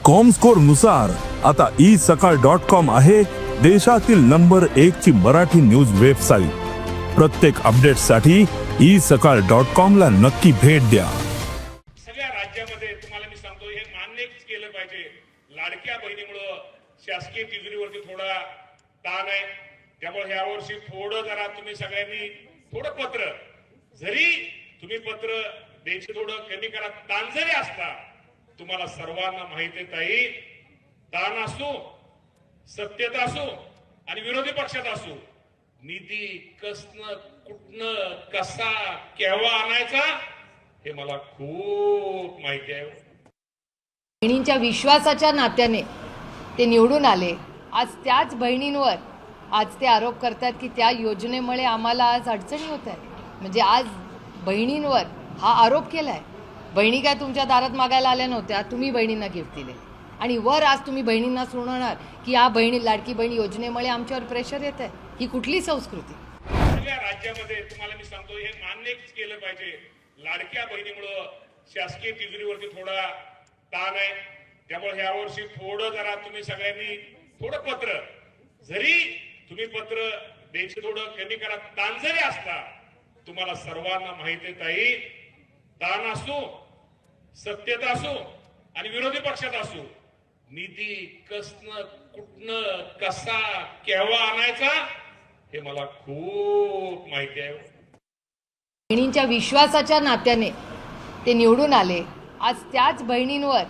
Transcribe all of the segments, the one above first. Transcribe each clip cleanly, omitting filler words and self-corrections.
Comscore नुसार आता isakal.com आहे देशातील नंबर 1 ची मराठी न्यूज वेबसाईट। प्रत्येक अपडेटसाठी isakal.com ला नक्की भेट द्या। सगळ्या राज्यामध्ये तुम्हाला मी सांगतो हे मान्य केलं पाहिजे, लाडक्या बहिणीमुळे शासकीय तिजोरीवरती थोडा ताण आहे, त्यामुळे ह्या वर्षी थोडं जरा तुम्ही सगळ्यांनी थोडं पत्र जरी तुम्ही पत्र द्यायचे थोडं कमी करा। ताण जरी असला, तुम्हाला सर्वांना माहिती आहे ताई, ताण असो, सत्यता असो आणि विरोधी पक्षात असो, निधी कसनं कुठनं कसा केव्हा आणायचा हे मला खूप माहिती आहे। बहिणींच्या विश्वासाच्या नात्याने ते निवडून आले। आज त्याच बहिणींवर आज ते आरोप करतात की त्या योजनेमुळे आम्हाला आज अडचणी होत आहेत। म्हणजे आज बहिणींवर हा आरोप केलाय। बहिणी काय तुमच्या दारात मागायला आल्या नव्हत्या, तुम्ही बहिणींना गिफ्ट दिले आणि वर आज तुम्ही बहिणींना सुनावणार की या बहिणी लाडकी बहीण योजनेमुळे आमच्यावर प्रेशर येत आहे। ही कुठली संस्कृती? सगळ्या राज्यामध्ये तुम्हाला मी सांगतो हे मान्य केलं पाहिजे, लाडक्या बहिणीमुळे शासकीय तिजोरीवरती थोडा ताण आहे, त्यामुळे ह्या वर्षी थोडं जरा तुम्ही सगळ्यांनी थोडं पत्र जरी तुम्ही पत्र द्यायचे थोडं कमी करा। ताण जरी असला, तुम्हाला सर्वांना माहिती आहे ताई, ताण असो, सत्यता असो आणि विरोधी पक्षात असो, निधी कसनं कुठनं कसा केव्हा आणायचा हे मला खूप माहिती आहे। बहिणींच्या विश्वासाच्या नात्याने ते निवडून आले। आज त्याच बहिणींवर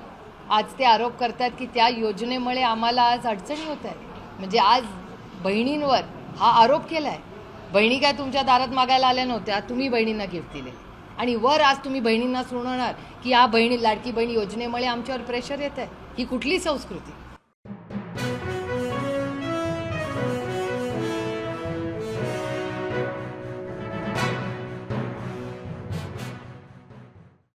आज ते आरोप करतात की त्या योजनेमुळे आम्हाला आज अडचणी होत आहेत। म्हणजे आज बहिणींवर हा आरोप केलाय। बहिणी काय तुमच्या दारात मागायला आल्या नव्हत्या, तुम्ही बहिणींना गिफ्ट दिले आणि वर आज तुम्ही बहिणींना सुनावणार की या बहिणी लाडकी बहीण योजनेमुळे आमच्यावर प्रेशर येत आहे। ही कुठली संस्कृती?